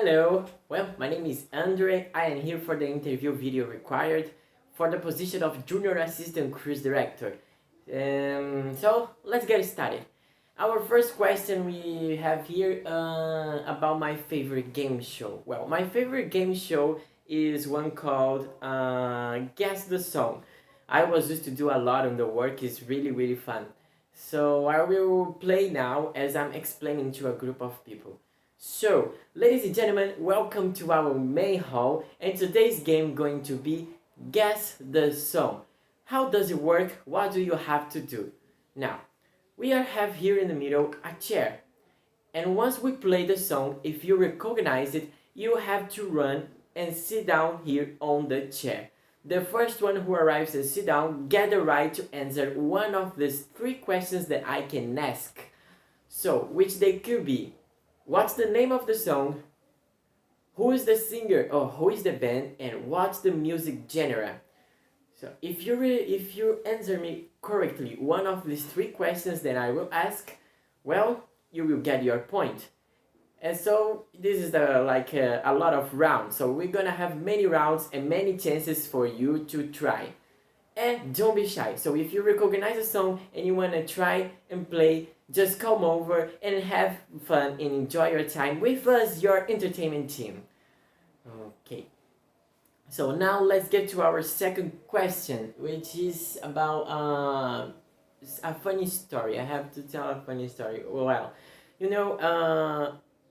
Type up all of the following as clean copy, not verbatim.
Hello, well, my name is Andre. I am here for the interview video required for the position of Junior Assistant Cruise Director. So, let's get started. Our first question we have here about my favorite game show. Well, my favorite game show is one called Guess the Song. I was used to do a lot on the work, it's really fun. So I will play now as I'm explaining to a group of people. So, ladies and gentlemen, welcome to our main hall, and today's game going to be Guess the Song. How does it work? What do you have to do? Now, we have here in the middle a chair, and once we play the song, if you recognize it, you have to run and sit down here on the chair. The first one who arrives and sit down get the right to answer one of these three questions that I can ask. So, which they could be: what's the name of the song? Who is the singer or who is the band? And what's the music genre? So if you answer me correctly one of these three questions that I will ask, well, you will get your point. And so this is a lot of rounds. So we're gonna have many rounds and many chances for you to try. And don't be shy. So if you recognize a song and you wanna try and play, just come over and have fun and enjoy your time with us, your entertainment team. Okay. So now let's get to our second question, which is about a funny story. I have to tell a funny story. Well,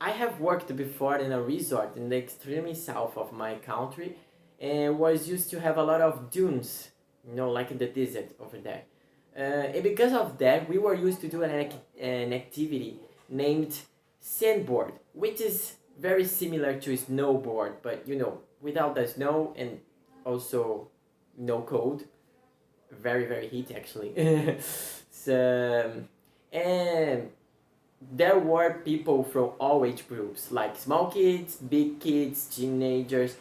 I have worked before in a resort in the extremely south of my country, and was used to have a lot of dunes, like in the desert over there. And because of that, we were used to do an activity named sandboard, which is very similar to snowboard, but without the snow and also no cold. Very heat actually. So, and there were people from all age groups, like small kids, big kids, teenagers,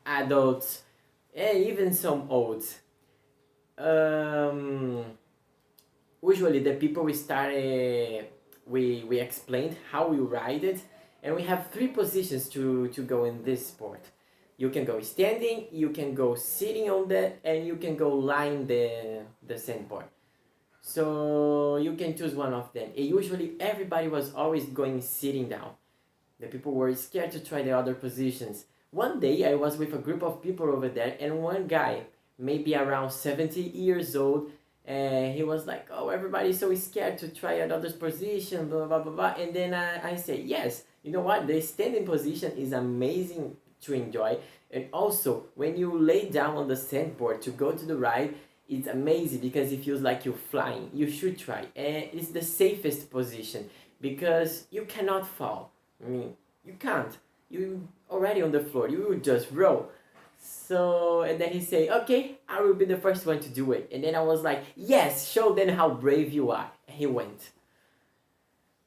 adults, and even some olds. Usually the people we explained how we ride it, and we have three positions to go in this sport. You can go standing, you can go sitting on that, and you can go lying the sandboard. So you can choose one of them. And usually everybody was always going sitting down. The people were scared to try the other positions. One day I was with a group of people over there, and one guy, maybe around 70 years old, and he was like, oh, everybody's so scared to try another position, blah blah blah. And then I say, yes, you know what, the standing position is amazing to enjoy, and also when you lay down on the sandboard to go to the ride, it's amazing because it feels like you're flying. You should try, and it's the safest position because you cannot fall. I mean, you can't, you already on the floor, you will just roll. So, and then he say, okay, I will be the first one to do it. And then I was like, yes, show them how brave you are. And he went.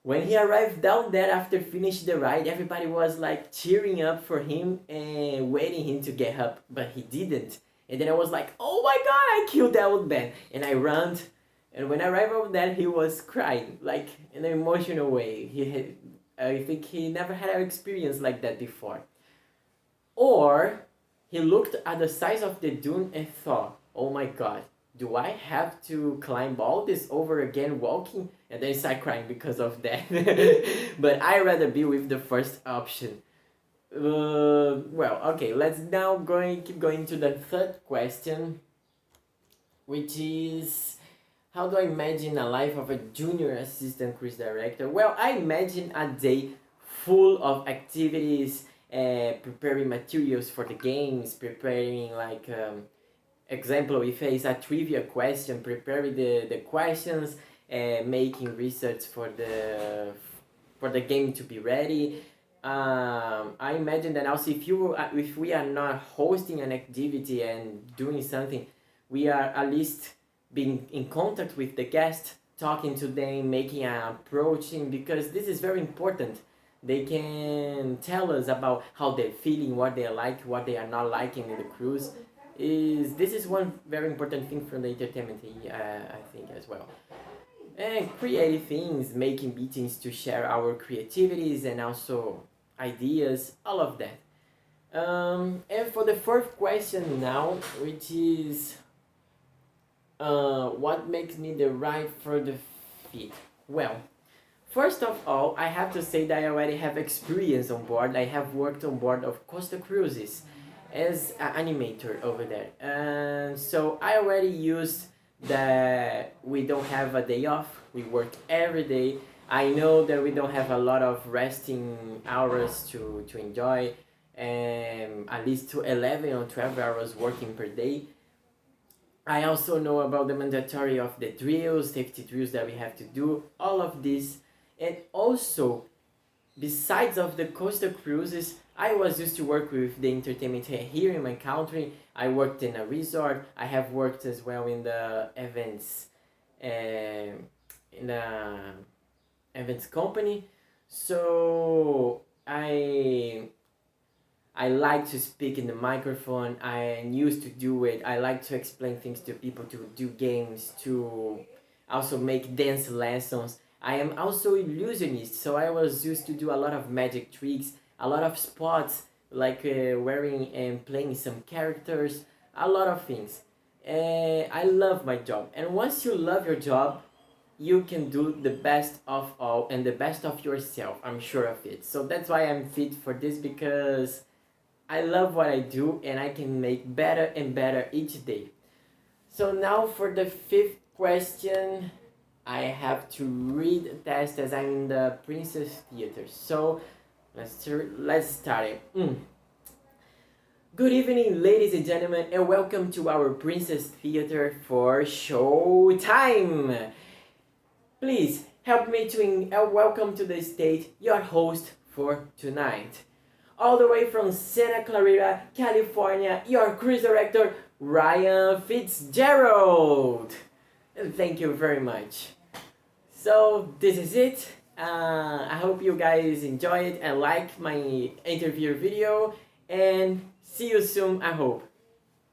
When he arrived down there after finishing the ride, everybody was like cheering up for him and waiting him to get up, but he didn't. And then I was like, oh my god, I killed that old man. And I ran, and when I arrived over there, he was crying, like in an emotional way. I think he never had an experience like that before. Or he looked at the size of the dune and thought, oh my god, do I have to climb all this over again walking? And then start crying because of that. But I'd rather be with the first option. Well, okay, let's now keep going to the third question, which is, how do I imagine a life of a junior assistant cruise director? Well, I imagine a day full of activities, preparing materials for the games, preparing example, if it's a trivia question, preparing the questions, making research for the game to be ready. I imagine that also if we are not hosting an activity and doing something, we are at least being in contact with the guest, talking to them, making an approaching, because this is very important. They can tell us about how they're feeling, what they like, what they are not liking in the cruise. This is one very important thing from the entertainment, I think, as well. And creative things, making meetings to share our creativities and also ideas, all of that. And for the fourth question now, which is what makes me the right for the fit? Well, first of all, I have to say that I already have experience on board. I have worked on board of Costa Cruises as an animator over there. And so I already used that we don't have a day off. We work every day. I know that we don't have a lot of resting hours to enjoy, and at least to 11 or 12 hours working per day. I also know about the mandatory of the drills, safety drills that we have to do, all of this. And also, besides of the coastal cruises, I was used to work with the entertainment here in my country. I worked in a resort. I have worked as well in the events, in the events company. So I like to speak in the microphone. I used to do it. I like to explain things to people, to do games, to also make dance lessons. I am also illusionist, so I was used to do a lot of magic tricks, a lot of spots, like wearing and playing some characters, a lot of things. I love my job. And once you love your job, you can do the best of all and the best of yourself. I'm sure of it. So that's why I'm fit for this, because I love what I do and I can make better and better each day. So now for the fifth question, I have to read a test as I'm in the Princess Theater. So let's start it. Good evening, ladies and gentlemen, and welcome to our Princess Theater for Showtime. Please help me to welcome to the stage your host for tonight. All the way from Santa Clarita, California, your cruise director, Ryan Fitzgerald. Thank you very much. So this is it. I hope you guys enjoy it and like my interview video, and see you soon, I hope.